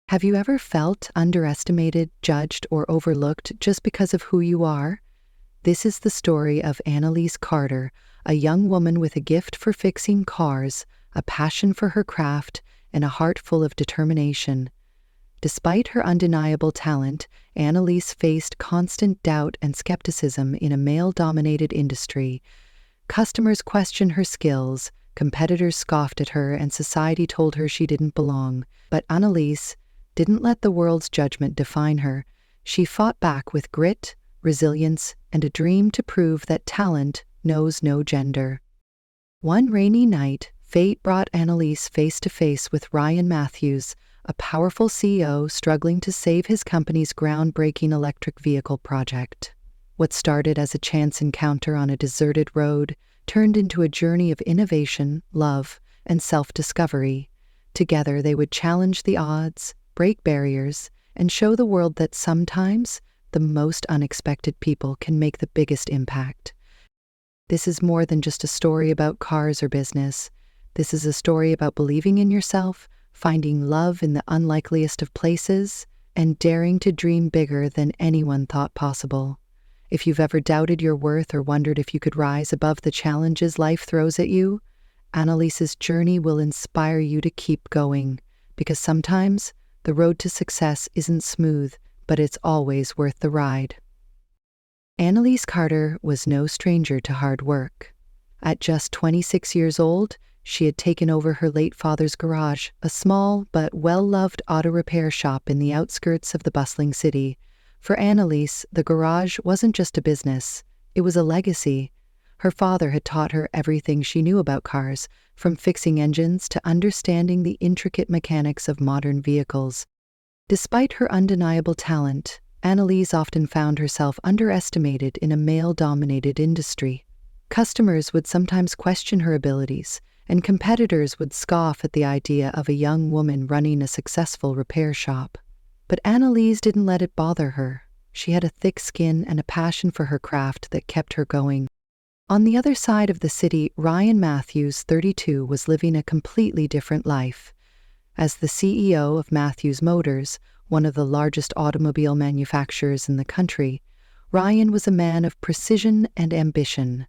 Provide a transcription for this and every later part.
Have you ever felt underestimated, judged, or overlooked just because of who you are? This is the story of Annalise Carter, a young woman with a gift for fixing cars, a passion for her craft, and a heart full of determination. Despite her undeniable talent, Annalise faced constant doubt and skepticism in a male-dominated industry. Customers questioned her skills, competitors scoffed at her, and society told her she didn't belong. But Annalise didn't let the world's judgment define her. She fought back with grit, resilience, and a dream to prove that talent knows no gender. One rainy night, fate brought Annalise face to face with Ryan Matthews, a powerful CEO struggling to save his company's groundbreaking electric vehicle project. What started as a chance encounter on a deserted road turned into a journey of innovation, love, and self-discovery. Together, they would challenge the odds, break barriers, and show the world that sometimes the most unexpected people can make the biggest impact. This is more than just a story about cars or business. This is a story about believing in yourself, finding love in the unlikeliest of places, and daring to dream bigger than anyone thought possible. If you've ever doubted your worth or wondered if you could rise above the challenges life throws at you, Annalise's journey will inspire you to keep going, because sometimes the road to success isn't smooth, but it's always worth the ride. Annalise Carter was no stranger to hard work. At just 26 years old, she had taken over her late father's garage, a small but well-loved auto repair shop in the outskirts of the bustling city. For Annalise, the garage wasn't just a business, it was a legacy. Her father had taught her everything she knew about cars, from fixing engines to understanding the intricate mechanics of modern vehicles. Despite her undeniable talent, Annalise often found herself underestimated in a male-dominated industry. Customers would sometimes question her abilities, and competitors would scoff at the idea of a young woman running a successful repair shop. But Annalise didn't let it bother her. She had a thick skin and a passion for her craft that kept her going. On the other side of the city, Ryan Matthews, 32, was living a completely different life. As the CEO of Matthews Motors, one of the largest automobile manufacturers in the country, Ryan was a man of precision and ambition.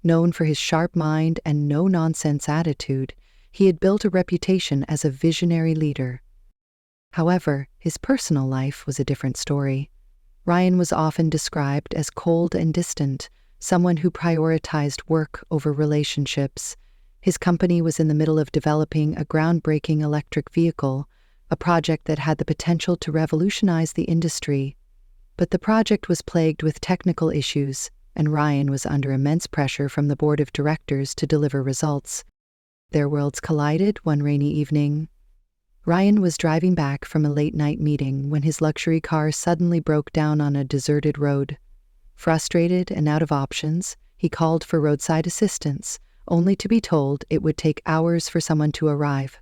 Known for his sharp mind and no-nonsense attitude, he had built a reputation as a visionary leader. However, his personal life was a different story. Ryan was often described as cold and distant, someone who prioritized work over relationships. His company was in the middle of developing a groundbreaking electric vehicle, a project that had the potential to revolutionize the industry. But the project was plagued with technical issues, and Ryan was under immense pressure from the board of directors to deliver results. Their worlds collided one rainy evening. Ryan was driving back from a late-night meeting when his luxury car suddenly broke down on a deserted road. Frustrated and out of options, he called for roadside assistance, only to be told it would take hours for someone to arrive.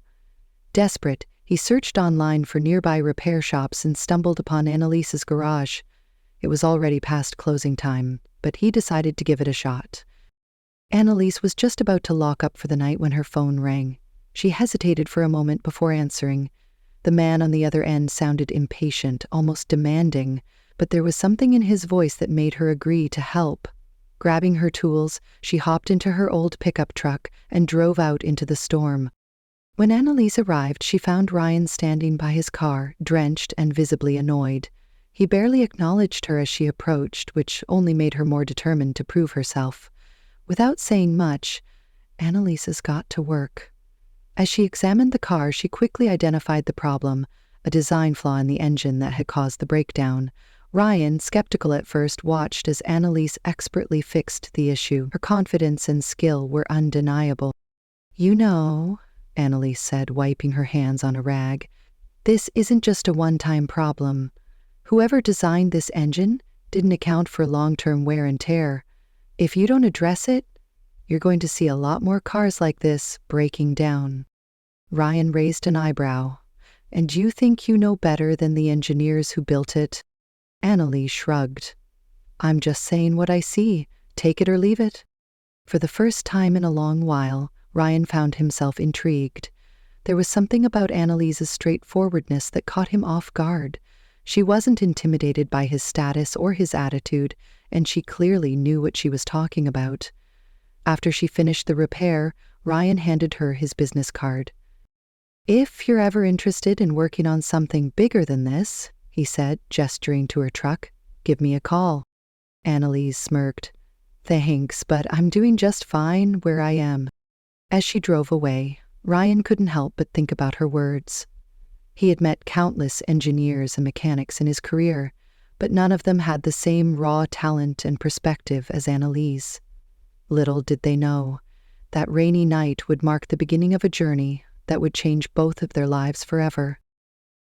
Desperate, he searched online for nearby repair shops and stumbled upon Annalise's garage. It was already past closing time, but he decided to give it a shot. Annalise was just about to lock up for the night when her phone rang. She hesitated for a moment before answering. The man on the other end sounded impatient, almost demanding, but there was something in his voice that made her agree to help. Grabbing her tools, she hopped into her old pickup truck and drove out into the storm. When Annalise arrived, she found Ryan standing by his car, drenched and visibly annoyed. He barely acknowledged her as she approached, which only made her more determined to prove herself. Without saying much, Annalise got to work. As she examined the car, she quickly identified the problem, a design flaw in the engine that had caused the breakdown. Ryan, skeptical at first, watched as Annalise expertly fixed the issue. Her confidence and skill were undeniable. "You know," Annalise said, wiping her hands on a rag, "this isn't just a one-time problem. Whoever designed this engine didn't account for long-term wear and tear. If you don't address it, you're going to see a lot more cars like this breaking down." Ryan raised an eyebrow. "And you think you know better than the engineers who built it?" Annalise shrugged. "I'm just saying what I see. Take it or leave it." For the first time in a long while, Ryan found himself intrigued. There was something about Annalise's straightforwardness that caught him off guard. She wasn't intimidated by his status or his attitude, and she clearly knew what she was talking about. After she finished the repair, Ryan handed her his business card. "If you're ever interested in working on something bigger than this," he said, gesturing to her truck, "give me a call." Annalise smirked. "Thanks, but I'm doing just fine where I am." As she drove away, Ryan couldn't help but think about her words. He had met countless engineers and mechanics in his career, but none of them had the same raw talent and perspective as Annalise. Little did they know, that rainy night would mark the beginning of a journey that would change both of their lives forever.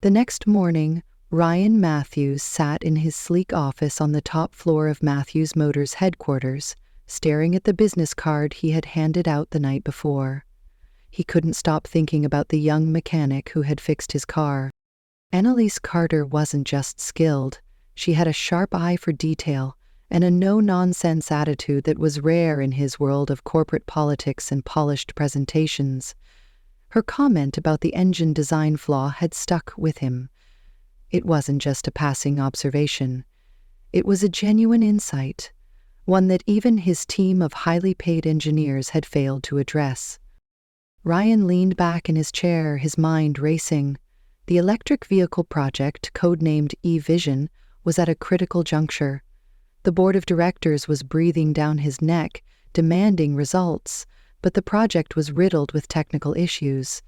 The next morning, Ryan Matthews sat in his sleek office on the top floor of Matthews Motors headquarters, staring at the business card he had handed out the night before. He couldn't stop thinking about the young mechanic who had fixed his car. Annalise Carter wasn't just skilled. She had a sharp eye for detail and a no-nonsense attitude that was rare in his world of corporate politics and polished presentations. Her comment about the engine design flaw had stuck with him. It wasn't just a passing observation. It was a genuine insight, one that even his team of highly paid engineers had failed to address. Ryan leaned back in his chair, his mind racing. The electric vehicle project, codenamed E-Vision, was at a critical juncture. The board of directors was breathing down his neck, demanding results, but the project was riddled with technical issues.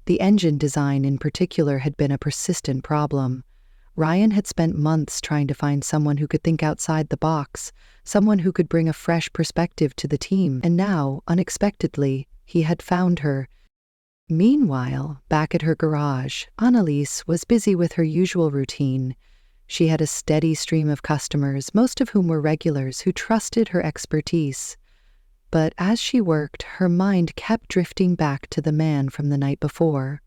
The engine design in particular had been a persistent problem. Ryan had spent months trying to find someone who could think outside the box, someone who could bring a fresh perspective to the team, and now, unexpectedly, he had found her. Meanwhile, back at her garage, Annalise was busy with her usual routine. She had a steady stream of customers, most of whom were regulars who trusted her expertise. But as she worked, her mind kept drifting back to the man from the night before.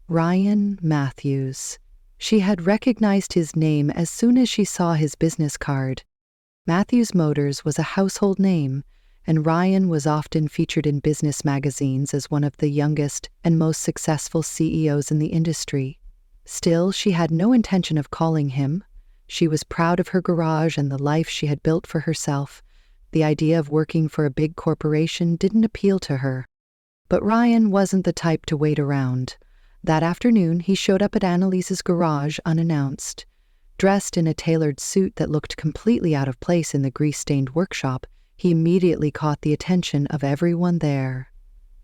Ryan Matthews. She had recognized his name as soon as she saw his business card. Matthews Motors was a household name, and Ryan was often featured in business magazines as one of the youngest and most successful CEOs in the industry. Still, she had no intention of calling him. She was proud of her garage and the life she had built for herself. The idea of working for a big corporation didn't appeal to her. But Ryan wasn't the type to wait around. That afternoon, he showed up at Annalise's garage unannounced. Dressed in a tailored suit that looked completely out of place in the grease-stained workshop, he immediately caught the attention of everyone there.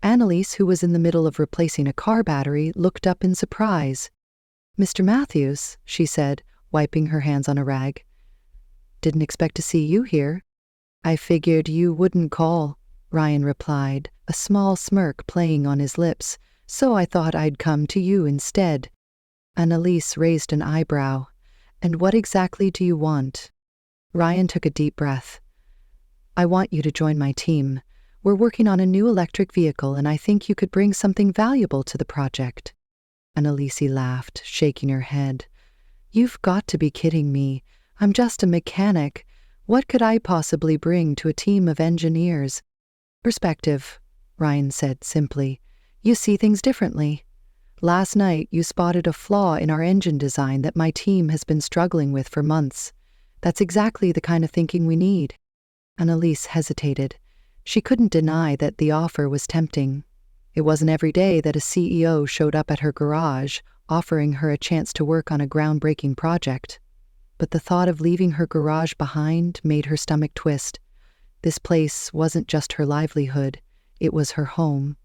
Annalise, who was in the middle of replacing a car battery, looked up in surprise. "Mr. Matthews," she said, wiping her hands on a rag. "Didn't expect to see you here." "I figured you wouldn't call," Ryan replied, a small smirk playing on his lips, "so I thought I'd come to you instead." Annalise raised an eyebrow. "And what exactly do you want?" Ryan took a deep breath. "I want you to join my team. We're working on a new electric vehicle, and I think you could bring something valuable to the project." Annalise laughed, shaking her head. "You've got to be kidding me. I'm just a mechanic. What could I possibly bring to a team of engineers?" "Perspective," Ryan said simply. "You see things differently. Last night, you spotted a flaw in our engine design that my team has been struggling with for months. That's exactly the kind of thinking we need." Annalise hesitated. She couldn't deny that the offer was tempting. It wasn't every day that a CEO showed up at her garage, offering her a chance to work on a groundbreaking project. But the thought of leaving her garage behind made her stomach twist. This place wasn't just her livelihood, it was her home.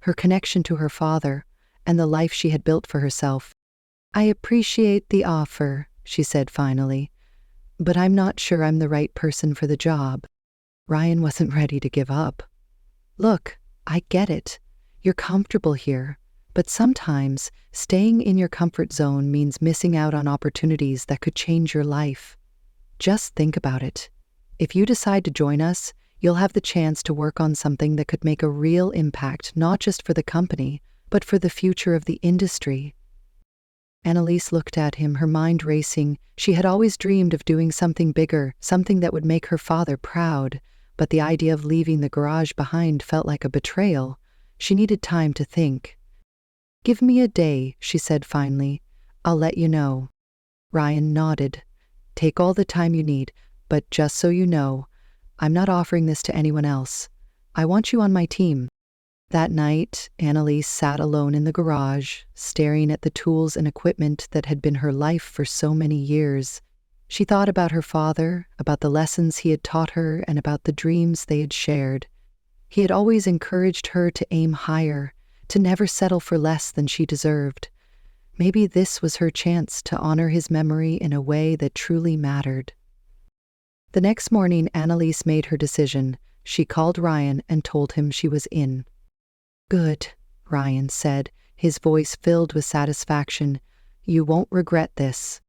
Her connection to her father, and the life she had built for herself. "I appreciate the offer," she said finally, "but I'm not sure I'm the right person for the job." Ryan wasn't ready to give up. "Look, I get it. You're comfortable here, but sometimes staying in your comfort zone means missing out on opportunities that could change your life. Just think about it. If you decide to join us, you'll have the chance to work on something that could make a real impact, not just for the company, but for the future of the industry." Annalise looked at him, her mind racing. She had always dreamed of doing something bigger, something that would make her father proud, but the idea of leaving the garage behind felt like a betrayal. She needed time to think. "Give me a day," she said finally. "I'll let you know." Ryan nodded. "Take all the time you need, but just so you know, I'm not offering this to anyone else. I want you on my team." That night, Annalise sat alone in the garage, staring at the tools and equipment that had been her life for so many years. She thought about her father, about the lessons he had taught her, and about the dreams they had shared. He had always encouraged her to aim higher, to never settle for less than she deserved. Maybe this was her chance to honor his memory in a way that truly mattered. The next morning, Annalise made her decision. She called Ryan and told him she was in. "Good," Ryan said, his voice filled with satisfaction. "You won't regret this."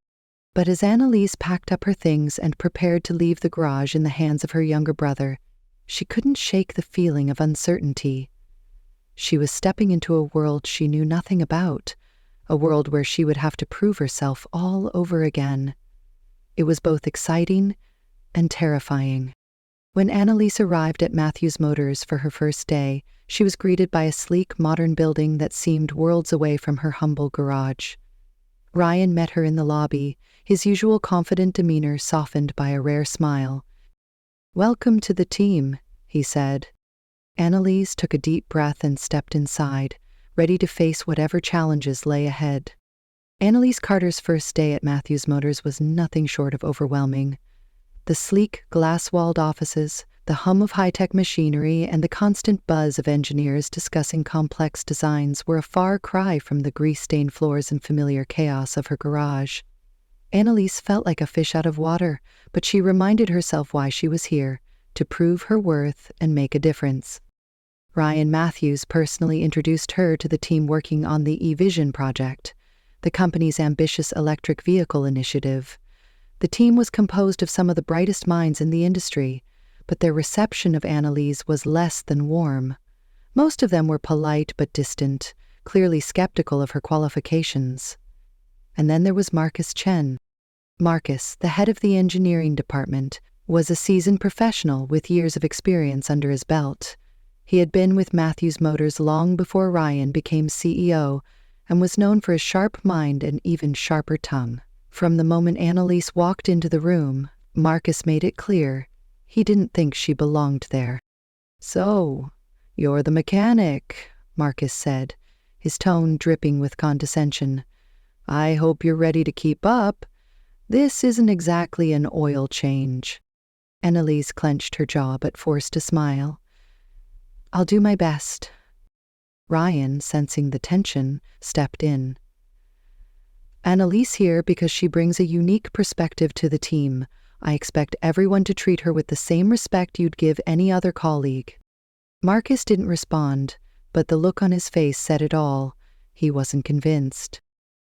But as Annalise packed up her things and prepared to leave the garage in the hands of her younger brother, she couldn't shake the feeling of uncertainty. She was stepping into a world she knew nothing about, a world where she would have to prove herself all over again. It was both exciting and terrifying. When Annalise arrived at Matthews Motors for her first day, she was greeted by a sleek, modern building that seemed worlds away from her humble garage. Ryan met her in the lobby, his usual confident demeanor softened by a rare smile. "Welcome to the team," he said. Annalise took a deep breath and stepped inside, ready to face whatever challenges lay ahead. Annalise Carter's first day at Matthews Motors was nothing short of overwhelming. The sleek, glass-walled offices, the hum of high-tech machinery, and the constant buzz of engineers discussing complex designs were a far cry from the grease-stained floors and familiar chaos of her garage. Annalise felt like a fish out of water, but she reminded herself why she was here, to prove her worth and make a difference. Ryan Matthews personally introduced her to the team working on the e-Vision project, the company's ambitious electric vehicle initiative. The team was composed of some of the brightest minds in the industry, but their reception of Annalise was less than warm. Most of them were polite but distant, clearly skeptical of her qualifications. And then there was Marcus Chen. Marcus, the head of the engineering department, was a seasoned professional with years of experience under his belt. He had been with Matthews Motors long before Ryan became CEO and was known for his sharp mind and even sharper tongue. From the moment Annalise walked into the room, Marcus made it clear he didn't think she belonged there. "So, you're the mechanic," Marcus said, his tone dripping with condescension. "I hope you're ready to keep up. This isn't exactly an oil change." Annalise clenched her jaw but forced a smile. "I'll do my best." Ryan, sensing the tension, stepped in. "Annalise here because she brings a unique perspective to the team. I expect everyone to treat her with the same respect you'd give any other colleague." Marcus didn't respond, but the look on his face said it all. He wasn't convinced.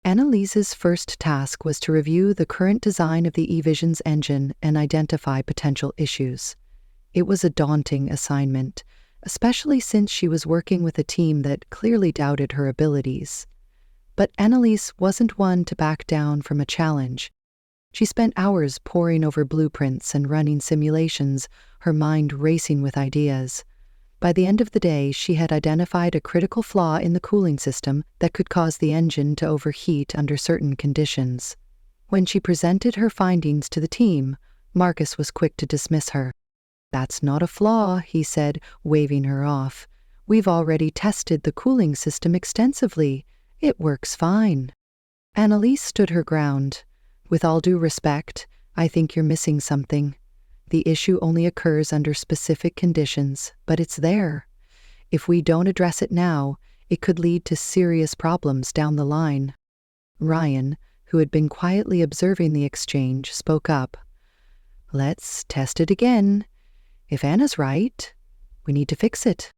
Annalise's first task was to review the current design of the e-Vision's engine and identify potential issues. It was a daunting assignment, especially since she was working with a team that clearly doubted her abilities. But Annalise wasn't one to back down from a challenge. She spent hours poring over blueprints and running simulations, her mind racing with ideas. By the end of the day, she had identified a critical flaw in the cooling system that could cause the engine to overheat under certain conditions. When she presented her findings to the team, Marcus was quick to dismiss her. "That's not a flaw," he said, waving her off. "We've already tested the cooling system extensively. It works fine." Annalise stood her ground. "With all due respect, I think you're missing something. The issue only occurs under specific conditions, but it's there. If we don't address it now, it could lead to serious problems down the line." Ryan, who had been quietly observing the exchange, spoke up. "Let's test it again. If Anna's right, we need to fix it."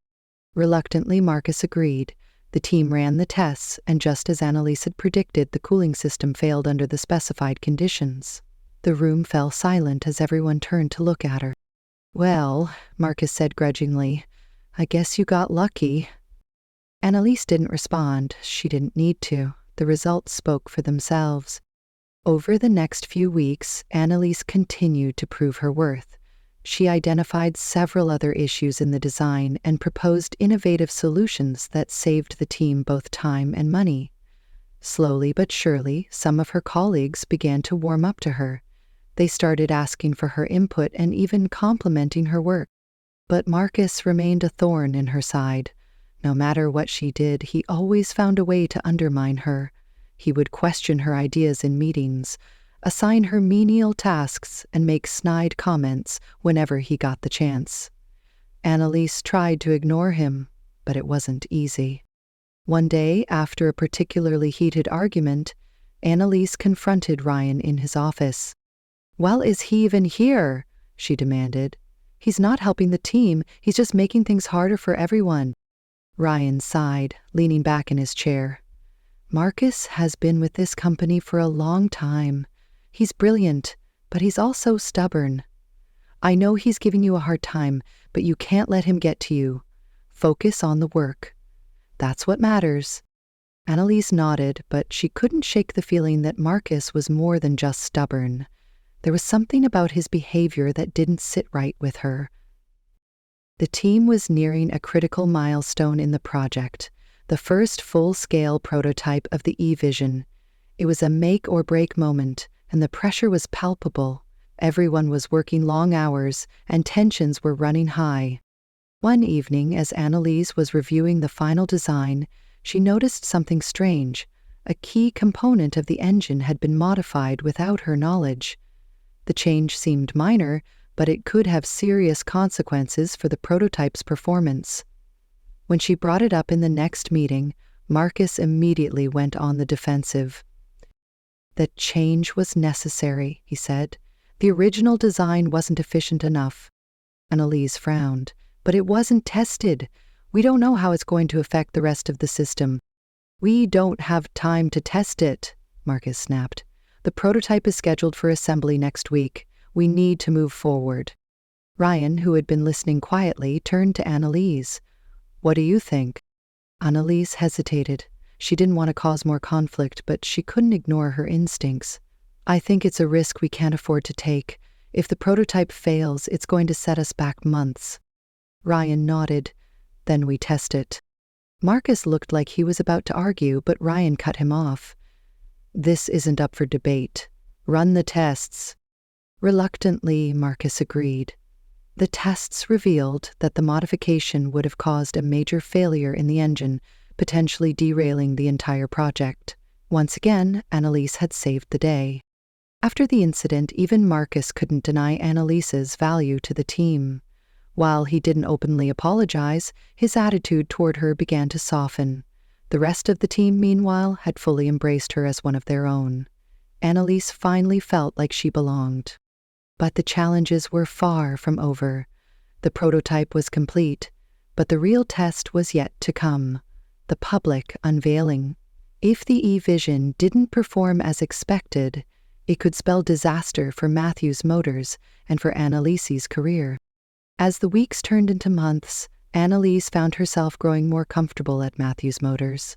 Reluctantly, Marcus agreed. The team ran the tests, and just as Annalise had predicted, the cooling system failed under the specified conditions. The room fell silent as everyone turned to look at her. "Well," Marcus said grudgingly, "I guess you got lucky." Annalise didn't respond. She didn't need to. The results spoke for themselves. Over the next few weeks, Annalise continued to prove her worth. She identified several other issues in the design and proposed innovative solutions that saved the team both time and money. Slowly but surely, some of her colleagues began to warm up to her. They started asking for her input and even complimenting her work. But Marcus remained a thorn in her side. No matter what she did, he always found a way to undermine her. He would question her ideas in meetings, assign her menial tasks, and make snide comments whenever he got the chance. Annalise tried to ignore him, but it wasn't easy. One day, after a particularly heated argument, Annalise confronted Ryan in his office. "Well, is he even here?" she demanded. "He's not helping the team, he's just making things harder for everyone." Ryan sighed, leaning back in his chair. "Marcus has been with this company for a long time. He's brilliant, but he's also stubborn. I know he's giving you a hard time, but you can't let him get to you. Focus on the work. That's what matters." Annalise nodded, but she couldn't shake the feeling that Marcus was more than just stubborn. There was something about his behavior that didn't sit right with her. The team was nearing a critical milestone in the project, the first full-scale prototype of the e-vision. It was a make-or-break moment, and the pressure was palpable. Everyone was working long hours, and tensions were running high. One evening, as Annalise was reviewing the final design, she noticed something strange. A key component of the engine had been modified without her knowledge. The change seemed minor, but it could have serious consequences for the prototype's performance. When she brought it up in the next meeting, Marcus immediately went on the defensive. "The change was necessary," he said. "The original design wasn't efficient enough." Annalise frowned. "But it wasn't tested. We don't know how it's going to affect the rest of the system." "We don't have time to test it," Marcus snapped. "The prototype is scheduled for assembly next week. We need to move forward." Ryan, who had been listening quietly, turned to Annalise. "What do you think?" Annalise hesitated. She didn't want to cause more conflict, but she couldn't ignore her instincts. "I think it's a risk we can't afford to take. If the prototype fails, it's going to set us back months." Ryan nodded. "Then we test it." Marcus looked like he was about to argue, but Ryan cut him off. "This isn't up for debate. Run the tests." Reluctantly, Marcus agreed. The tests revealed that the modification would have caused a major failure in the engine, potentially derailing the entire project. Once again, Annalise had saved the day. After the incident, even Marcus couldn't deny Annalise's value to the team. While he didn't openly apologize, his attitude toward her began to soften. The rest of the team, meanwhile, had fully embraced her as one of their own. Annalise finally felt like she belonged. But the challenges were far from over. The prototype was complete, but the real test was yet to come. The public unveiling. If the e-vision didn't perform as expected, it could spell disaster for Matthews Motors and for Annalise's career. As the weeks turned into months, Annalise found herself growing more comfortable at Matthews Motors.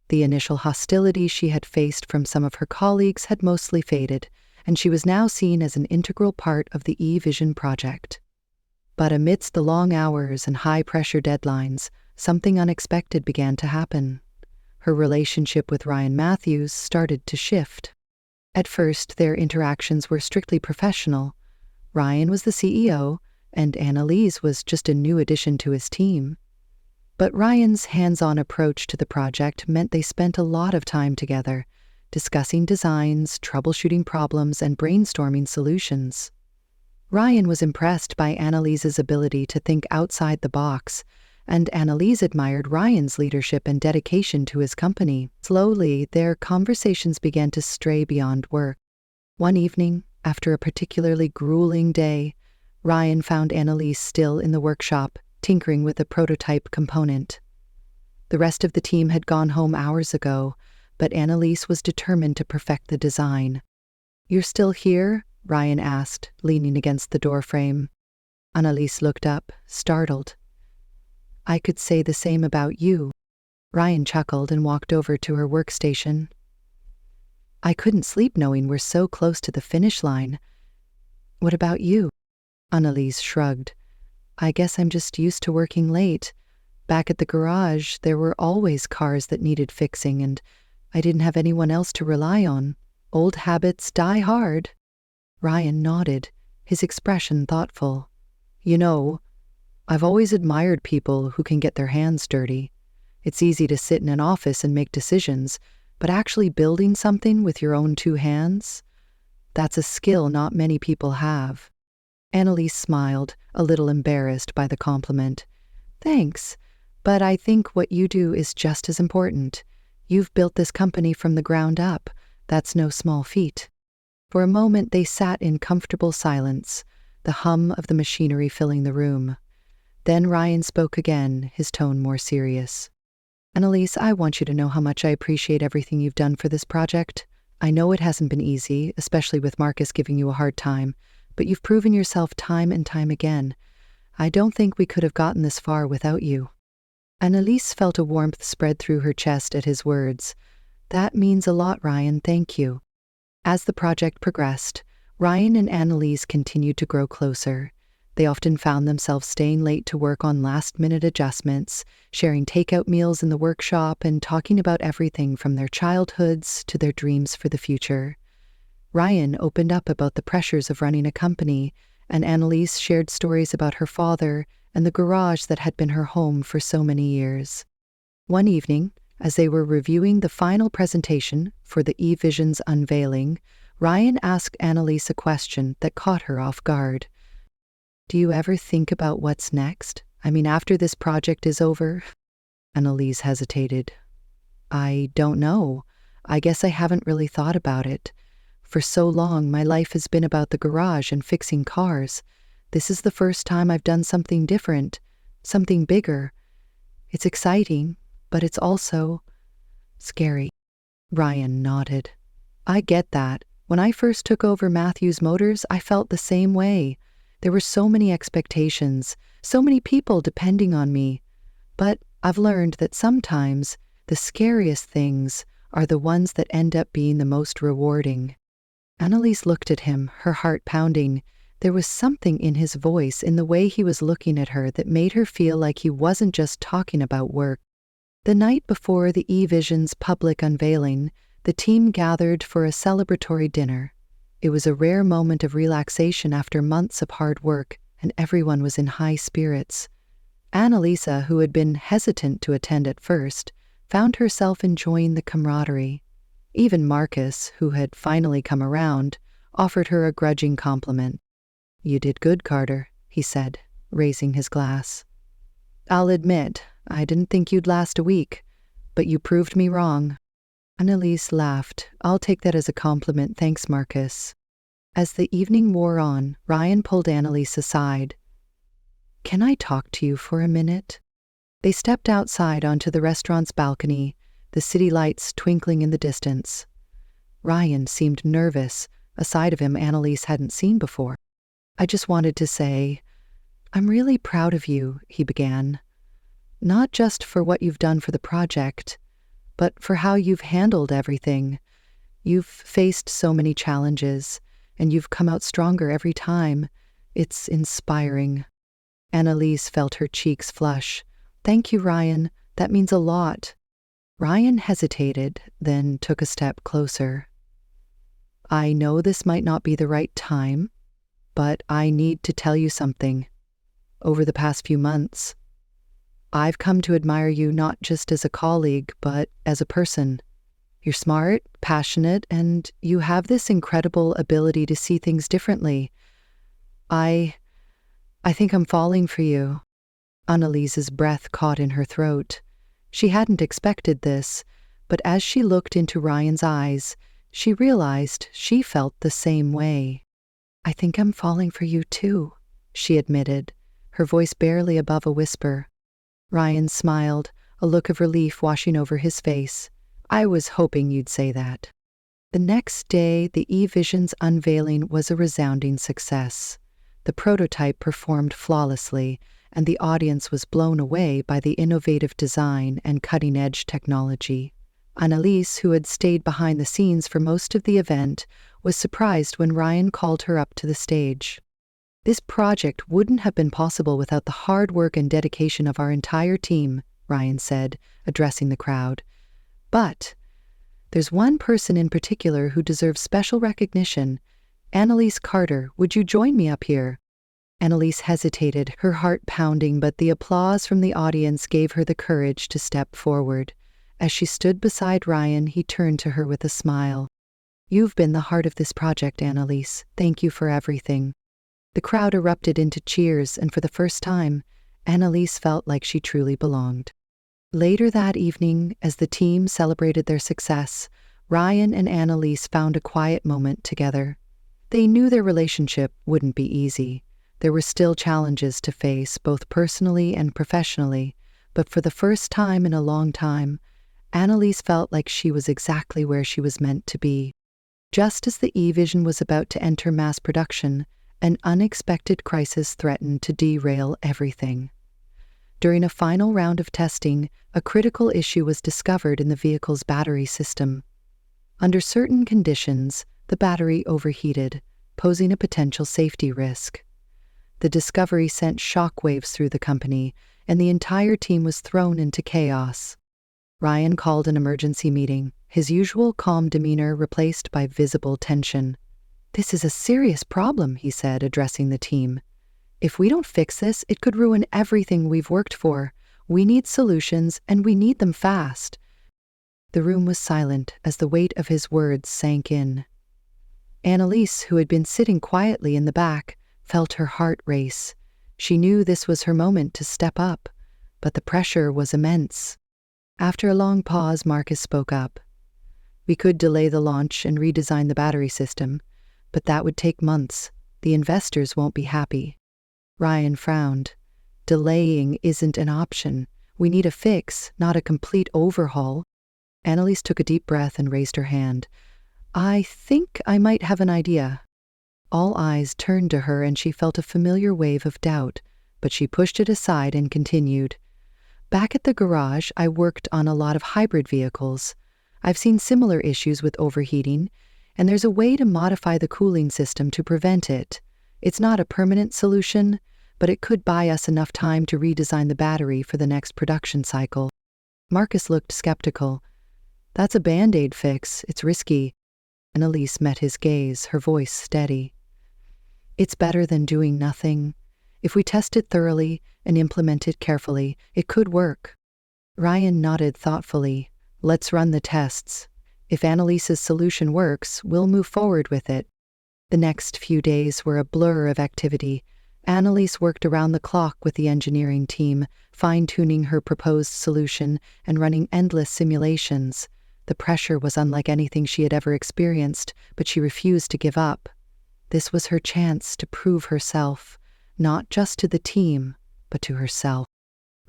The initial hostility she had faced from some of her colleagues had mostly faded, and she was now seen as an integral part of the e-vision project. But amidst the long hours and high-pressure deadlines, something unexpected began to happen. Her relationship with Ryan Matthews started to shift. At first, their interactions were strictly professional. Ryan was the CEO, and Annalise was just a new addition to his team. But Ryan's hands-on approach to the project meant they spent a lot of time together, discussing designs, troubleshooting problems, and brainstorming solutions. Ryan was impressed by Annalise's ability to think outside the box, and Annalise admired Ryan's leadership and dedication to his company. Slowly, their conversations began to stray beyond work. One evening, after a particularly grueling day, Ryan found Annalise still in the workshop, tinkering with a prototype component. The rest of the team had gone home hours ago, but Annalise was determined to perfect the design. "You're still here?" Ryan asked, leaning against the doorframe. Annalise looked up, startled. "I could say the same about you." Ryan chuckled and walked over to her workstation. "I couldn't sleep knowing we're so close to the finish line. What about you?" Annalise shrugged. I guess I'm just used to working late. Back at the garage, there were always cars that needed fixing, and I didn't have anyone else to rely on. Old habits die hard. Ryan nodded, his expression thoughtful. You know, I've always admired people who can get their hands dirty. It's easy to sit in an office and make decisions, but actually building something with your own two hands? That's a skill not many people have. Annalise smiled, a little embarrassed by the compliment. Thanks, but I think what you do is just as important. You've built this company from the ground up. That's no small feat. For a moment they sat in comfortable silence, the hum of the machinery filling the room. Then Ryan spoke again, his tone more serious. Annalise, I want you to know how much I appreciate everything you've done for this project. I know it hasn't been easy, especially with Marcus giving you a hard time, but you've proven yourself time and time again. I don't think we could have gotten this far without you. Annalise felt a warmth spread through her chest at his words. That means a lot, Ryan, thank you. As the project progressed, Ryan and Annalise continued to grow closer. They often found themselves staying late to work on last-minute adjustments, sharing takeout meals in the workshop, and talking about everything from their childhoods to their dreams for the future. Ryan opened up about the pressures of running a company, and Annalise shared stories about her father and the garage that had been her home for so many years. One evening, as they were reviewing the final presentation for the eVision's unveiling, Ryan asked Annalise a question that caught her off guard. Do you ever think about what's next? I mean, after this project is over? Annalise hesitated. I don't know. I guess I haven't really thought about it. For so long, my life has been about the garage and fixing cars. This is the first time I've done something different, something bigger. It's exciting, but it's also scary. Ryan nodded. I get that. When I first took over Matthews Motors, I felt the same way. There were so many expectations, so many people depending on me. But I've learned that sometimes the scariest things are the ones that end up being the most rewarding. Annalise looked at him, her heart pounding. There was something in his voice, in the way he was looking at her, that made her feel like he wasn't just talking about work. The night before the eVision's public unveiling, the team gathered for a celebratory dinner. It was a rare moment of relaxation after months of hard work, and everyone was in high spirits. Annalise, who had been hesitant to attend at first, found herself enjoying the camaraderie. Even Marcus, who had finally come around, offered her a grudging compliment. You did good, Carter, he said, raising his glass. I'll admit, I didn't think you'd last a week, but you proved me wrong. Annalise laughed. I'll take that as a compliment, thanks, Marcus. As the evening wore on, Ryan pulled Annalise aside. Can I talk to you for a minute? They stepped outside onto the restaurant's balcony, the city lights twinkling in the distance. Ryan seemed nervous, a side of him Annalise hadn't seen before. I just wanted to say, I'm really proud of you, he began. Not just for what you've done for the project, but for how you've handled everything. You've faced so many challenges, and you've come out stronger every time. It's inspiring. Annalise felt her cheeks flush. Thank you, Ryan. That means a lot. Ryan hesitated, then took a step closer. I know this might not be the right time, but I need to tell you something. Over the past few months, I've come to admire you not just as a colleague, but as a person. You're smart, passionate, and you have this incredible ability to see things differently. I think I'm falling for you. Annalise's breath caught in her throat. She hadn't expected this, but as she looked into Ryan's eyes, she realized she felt the same way. I think I'm falling for you too, she admitted, her voice barely above a whisper. Ryan smiled, a look of relief washing over his face. I was hoping you'd say that. The next day, the eVision's unveiling was a resounding success. The prototype performed flawlessly, and the audience was blown away by the innovative design and cutting-edge technology. Annalise, who had stayed behind the scenes for most of the event, was surprised when Ryan called her up to the stage. This project wouldn't have been possible without the hard work and dedication of our entire team, Ryan said, addressing the crowd. But there's one person in particular who deserves special recognition. Annalise Carter, would you join me up here? Annalise hesitated, her heart pounding, but the applause from the audience gave her the courage to step forward. As she stood beside Ryan, he turned to her with a smile. You've been the heart of this project, Annalise. Thank you for everything. The crowd erupted into cheers, and for the first time, Annalise felt like she truly belonged. Later that evening, as the team celebrated their success, Ryan and Annalise found a quiet moment together. They knew their relationship wouldn't be easy. There were still challenges to face, both personally and professionally, but for the first time in a long time, Annalise felt like she was exactly where she was meant to be. Just as the E-Vision was about to enter mass production, an unexpected crisis threatened to derail everything. During a final round of testing, a critical issue was discovered in the vehicle's battery system. Under certain conditions, the battery overheated, posing a potential safety risk. The discovery sent shockwaves through the company, and the entire team was thrown into chaos. Ryan called an emergency meeting, his usual calm demeanor replaced by visible tension. "This is a serious problem," he said, addressing the team. "If we don't fix this, it could ruin everything we've worked for. We need solutions, and we need them fast." The room was silent as the weight of his words sank in. Annalise, who had been sitting quietly in the back, felt her heart race. She knew this was her moment to step up, but the pressure was immense. After a long pause, Marcus spoke up. "We could delay the launch and redesign the battery system, but that would take months. The investors won't be happy." Ryan frowned. "Delaying isn't an option. We need a fix, not a complete overhaul." Annalise took a deep breath and raised her hand. "I think I might have an idea." All eyes turned to her, and she felt a familiar wave of doubt, but she pushed it aside and continued. "Back at the garage, I worked on a lot of hybrid vehicles. I've seen similar issues with overheating, and there's a way to modify the cooling system to prevent it. It's not a permanent solution, but it could buy us enough time to redesign the battery for the next production cycle." Marcus looked skeptical. "That's a Band-Aid fix. It's risky." Annalise met his gaze, her voice steady. "It's better than doing nothing. If we test it thoroughly and implement it carefully, it could work." Ryan nodded thoughtfully. "Let's run the tests. If Annalise's solution works, we'll move forward with it." The next few days were a blur of activity. Annalise worked around the clock with the engineering team, fine-tuning her proposed solution and running endless simulations. The pressure was unlike anything she had ever experienced, but she refused to give up. This was her chance to prove herself, not just to the team, but to herself.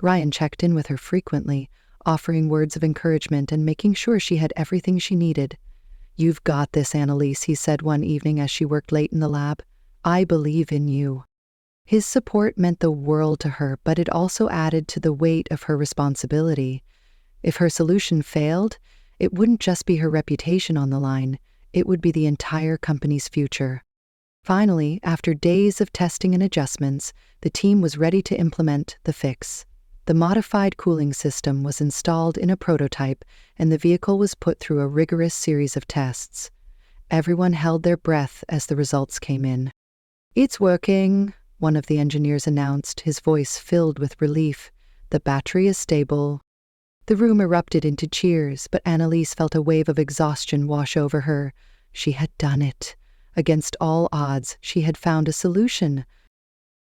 Ryan checked in with her frequently, offering words of encouragement and making sure she had everything she needed. "You've got this, Annalise," he said one evening as she worked late in the lab. "I believe in you." His support meant the world to her, but it also added to the weight of her responsibility. If her solution failed, it wouldn't just be her reputation on the line, it would be the entire company's future. Finally, after days of testing and adjustments, the team was ready to implement the fix. The modified cooling system was installed in a prototype, and the vehicle was put through a rigorous series of tests. Everyone held their breath as the results came in. "It's working," one of the engineers announced, his voice filled with relief. "The battery is stable." The room erupted into cheers, but Annalise felt a wave of exhaustion wash over her. She had done it. Against all odds, she had found a solution.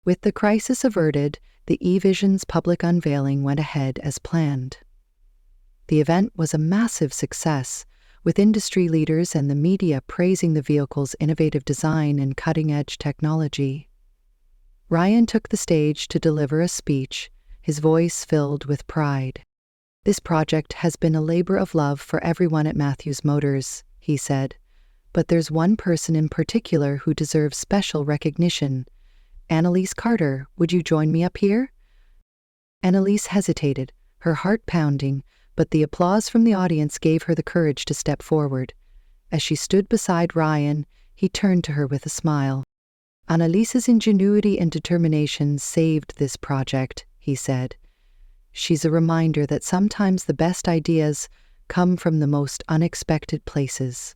With the crisis averted, the E-Vision's public unveiling went ahead as planned. The event was a massive success, with industry leaders and the media praising the vehicle's innovative design and cutting-edge technology. Ryan took the stage to deliver a speech, his voice filled with pride. "This project has been a labor of love for everyone at Matthews Motors," he said. "But there's one person in particular who deserves special recognition. Annalise Carter, would you join me up here?" Annalise hesitated, her heart pounding, but the applause from the audience gave her the courage to step forward. As she stood beside Ryan, he turned to her with a smile. Annalise's ingenuity and determination saved this project, he said. She's a reminder that sometimes the best ideas come from the most unexpected places.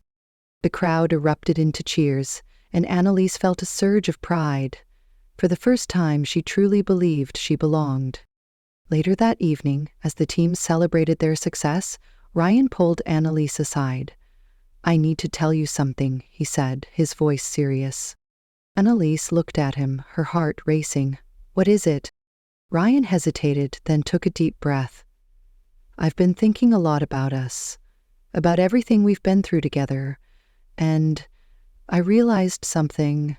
The crowd erupted into cheers, and Annalise felt a surge of pride. For the first time, she truly believed she belonged. Later that evening, as the team celebrated their success, Ryan pulled Annalise aside. "I need to tell you something," he said, his voice serious. Annalise looked at him, her heart racing. "What is it?" Ryan hesitated, then took a deep breath. "I've been thinking a lot about us, about everything we've been through together, and I realized something.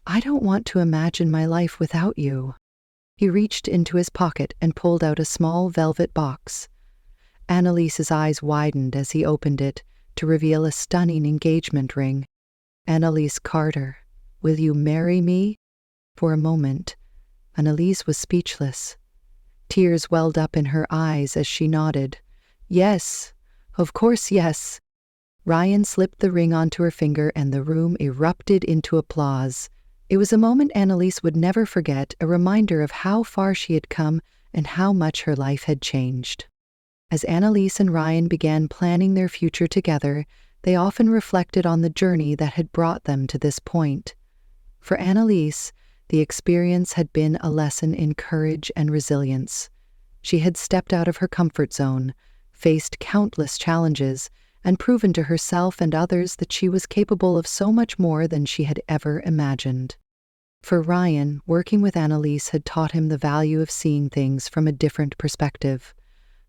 I don't want to imagine my life without you." He reached into his pocket and pulled out a small velvet box. Annalise's eyes widened as he opened it to reveal a stunning engagement ring. "Annalise Carter, will you marry me?" For a moment, Annalise was speechless. Tears welled up in her eyes as she nodded. "Yes, of course, yes." Ryan slipped the ring onto her finger and the room erupted into applause. It was a moment Annalise would never forget, a reminder of how far she had come and how much her life had changed. As Annalise and Ryan began planning their future together, they often reflected on the journey that had brought them to this point. For Annalise, the experience had been a lesson in courage and resilience. She had stepped out of her comfort zone, faced countless challenges, and proven to herself and others that she was capable of so much more than she had ever imagined. For Ryan, working with Annalise had taught him the value of seeing things from a different perspective.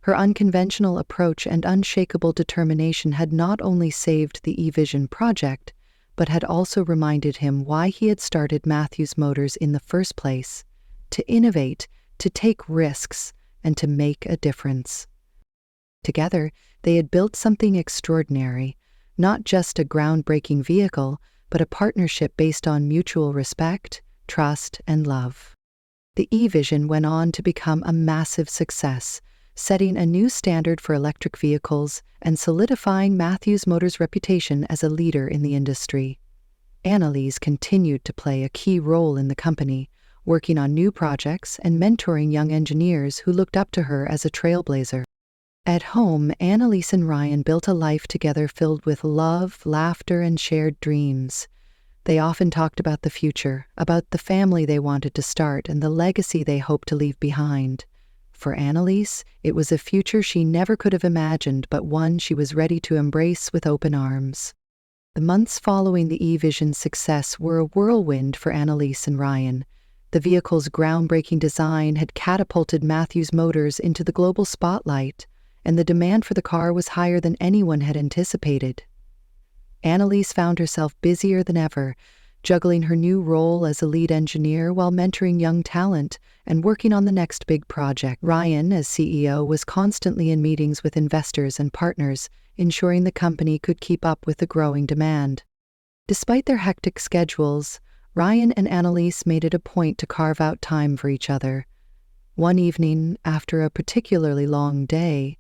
Her unconventional approach and unshakable determination had not only saved the eVision project, but had also reminded him why he had started Matthews Motors in the first place: to innovate, to take risks, and to make a difference. Together, they had built something extraordinary, not just a groundbreaking vehicle, but a partnership based on mutual respect, trust, and love. The eVision went on to become a massive success, setting a new standard for electric vehicles and solidifying Matthews Motors' reputation as a leader in the industry. Annalise continued to play a key role in the company, working on new projects and mentoring young engineers who looked up to her as a trailblazer. At home, Annalise and Ryan built a life together filled with love, laughter, and shared dreams. They often talked about the future, about the family they wanted to start and the legacy they hoped to leave behind. For Annalise, it was a future she never could have imagined, but one she was ready to embrace with open arms. The months following the eVision's success were a whirlwind for Annalise and Ryan. The vehicle's groundbreaking design had catapulted Matthews Motors into the global spotlight, and the demand for the car was higher than anyone had anticipated. Annalise found herself busier than ever, juggling her new role as a lead engineer while mentoring young talent and working on the next big project. Ryan, as CEO, was constantly in meetings with investors and partners, ensuring the company could keep up with the growing demand. Despite their hectic schedules, Ryan and Annalise made it a point to carve out time for each other. One evening, after a particularly long day,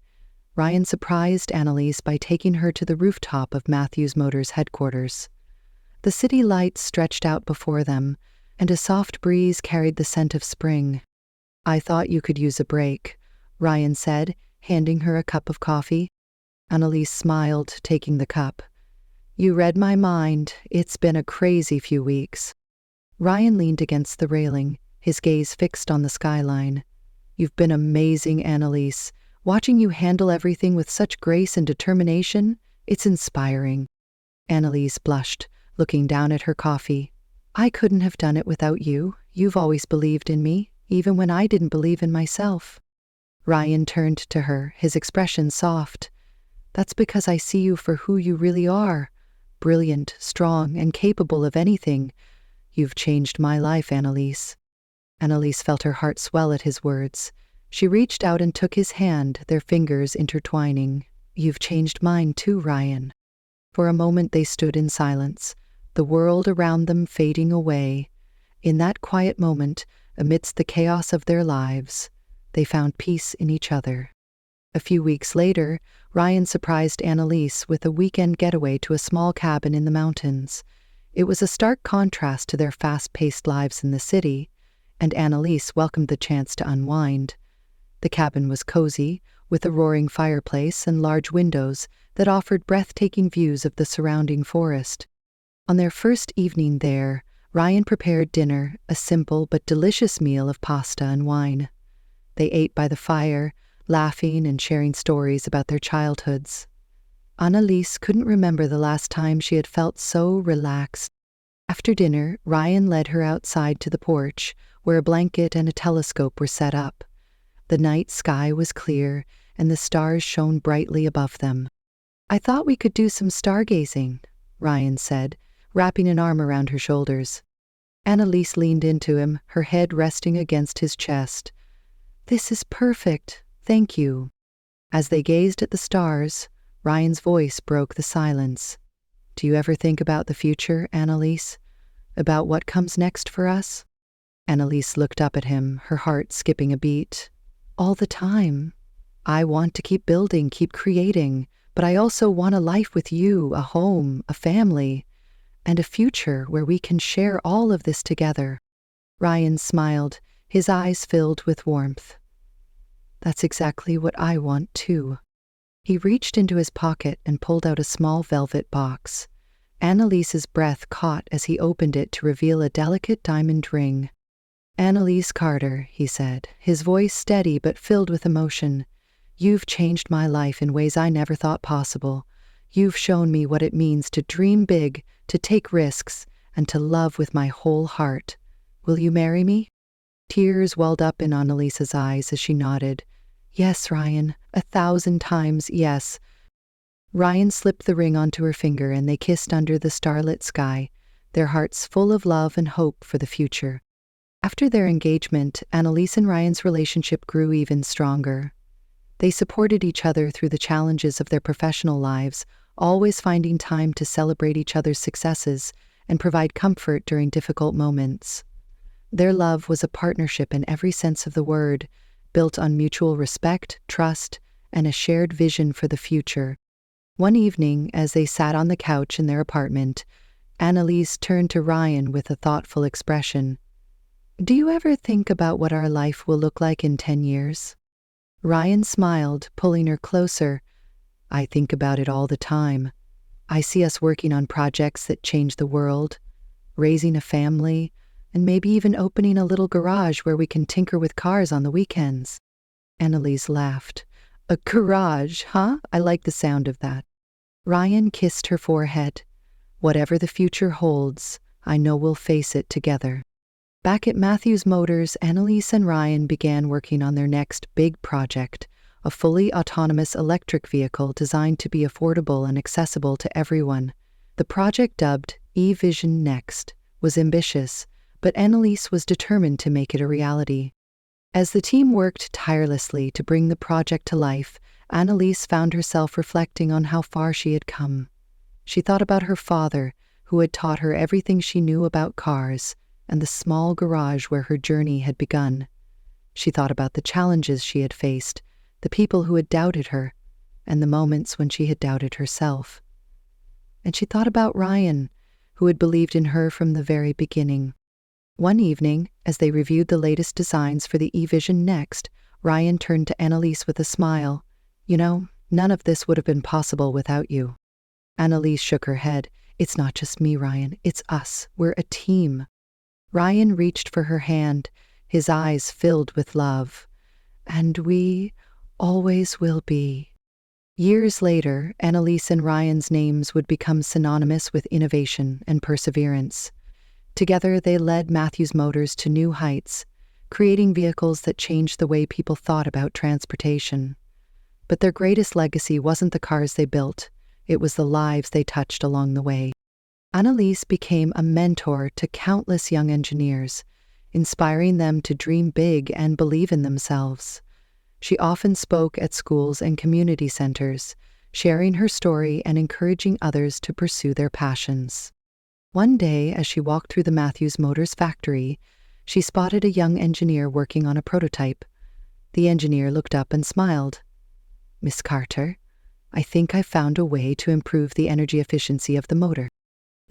Ryan surprised Annalise by taking her to the rooftop of Matthews Motors headquarters. The city lights stretched out before them, and a soft breeze carried the scent of spring. "I thought you could use a break," Ryan said, handing her a cup of coffee. Annalise smiled, taking the cup. "You read my mind. It's been a crazy few weeks." Ryan leaned against the railing, his gaze fixed on the skyline. "You've been amazing, Annalise. Watching you handle everything with such grace and determination, it's inspiring." Annalise blushed, looking down at her coffee. "I couldn't have done it without you. You've always believed in me, even when I didn't believe in myself." Ryan turned to her, his expression soft. "That's because I see you for who you really are. Brilliant, strong, and capable of anything. You've changed my life, Annalise." Annalise felt her heart swell at his words. She reached out and took his hand, their fingers intertwining. "You've changed mine too, Ryan." For a moment they stood in silence, the world around them fading away. In that quiet moment, amidst the chaos of their lives, they found peace in each other. A few weeks later, Ryan surprised Annalise with a weekend getaway to a small cabin in the mountains. It was a stark contrast to their fast-paced lives in the city, and Annalise welcomed the chance to unwind. The cabin was cozy, with a roaring fireplace and large windows that offered breathtaking views of the surrounding forest. On their first evening there, Ryan prepared dinner, a simple but delicious meal of pasta and wine. They ate by the fire, laughing and sharing stories about their childhoods. Annalise couldn't remember the last time she had felt so relaxed. After dinner, Ryan led her outside to the porch, where a blanket and a telescope were set up. The night sky was clear, and the stars shone brightly above them. "I thought we could do some stargazing," Ryan said, wrapping an arm around her shoulders. Annalise leaned into him, her head resting against his chest. "This is perfect, thank you." As they gazed at the stars, Ryan's voice broke the silence. "Do you ever think about the future, Annalise? About what comes next for us?" Annalise looked up at him, her heart skipping a beat. "All the time. I want to keep building, keep creating, but I also want a life with you, a home, a family, and a future where we can share all of this together." Ryan smiled, his eyes filled with warmth. "That's exactly what I want too." He reached into his pocket and pulled out a small velvet box. Annalise's breath caught as he opened it to reveal a delicate diamond ring. "Annalise Carter," he said, his voice steady but filled with emotion. "You've changed my life in ways I never thought possible. You've shown me what it means to dream big, to take risks, and to love with my whole heart. Will you marry me?" Tears welled up in Annalise's eyes as she nodded. "Yes, Ryan, 1,000 times yes." Ryan slipped the ring onto her finger and they kissed under the starlit sky, their hearts full of love and hope for the future. After their engagement, Annalise and Ryan's relationship grew even stronger. They supported each other through the challenges of their professional lives, always finding time to celebrate each other's successes and provide comfort during difficult moments. Their love was a partnership in every sense of the word, built on mutual respect, trust, and a shared vision for the future. One evening, as they sat on the couch in their apartment, Annalise turned to Ryan with a thoughtful expression. "Do you ever think about what our life will look like in 10 years? Ryan smiled, pulling her closer. "I think about it all the time. I see us working on projects that change the world, raising a family, and maybe even opening a little garage where we can tinker with cars on the weekends." Annalise laughed. "A garage, huh? I like the sound of that." Ryan kissed her forehead. "Whatever the future holds, I know we'll face it together." Back at Matthews Motors, Annalise and Ryan began working on their next big project, a fully autonomous electric vehicle designed to be affordable and accessible to everyone. The project, dubbed E-Vision Next, was ambitious, but Annalise was determined to make it a reality. As the team worked tirelessly to bring the project to life, Annalise found herself reflecting on how far she had come. She thought about her father, who had taught her everything she knew about cars, and the small garage where her journey had begun. She thought about the challenges she had faced, the people who had doubted her, and the moments when she had doubted herself. And she thought about Ryan, who had believed in her from the very beginning. One evening, as they reviewed the latest designs for the E-Vision Next, Ryan turned to Annalise with a smile. "You know, none of this would have been possible without you." Annalise shook her head. "It's not just me, Ryan. It's us. We're a team." Ryan reached for her hand, his eyes filled with love. "And we always will be." Years later, Annalise and Ryan's names would become synonymous with innovation and perseverance. Together, they led Matthews Motors to new heights, creating vehicles that changed the way people thought about transportation. But their greatest legacy wasn't the cars they built, it was the lives they touched along the way. Annalise became a mentor to countless young engineers, inspiring them to dream big and believe in themselves. She often spoke at schools and community centers, sharing her story and encouraging others to pursue their passions. One day, as she walked through the Matthews Motors factory, she spotted a young engineer working on a prototype. The engineer looked up and smiled. "Miss Carter, I think I found a way to improve the energy efficiency of the motor."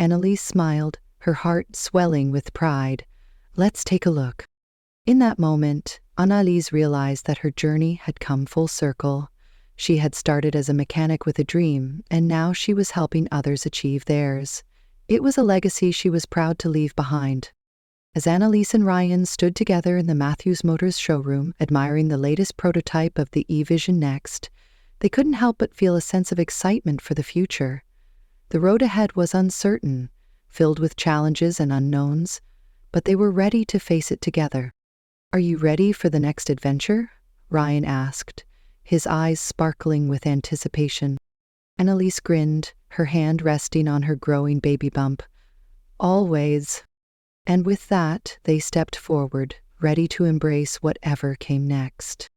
Annalise smiled, her heart swelling with pride. Let's take a look. In that moment, Annalise realized that her journey had come full circle. She had started as a mechanic with a dream, and now she was helping others achieve theirs. It was a legacy she was proud to leave behind. As Annalise and Ryan stood together in the Matthews Motors showroom, admiring the latest prototype of the E-Vision Next, they couldn't help but feel a sense of excitement for the future. The road ahead was uncertain, filled with challenges and unknowns, but they were ready to face it together. "Are you ready for the next adventure?" Ryan asked, his eyes sparkling with anticipation. Annalise grinned, her hand resting on her growing baby bump. "Always." And with that, they stepped forward, ready to embrace whatever came next.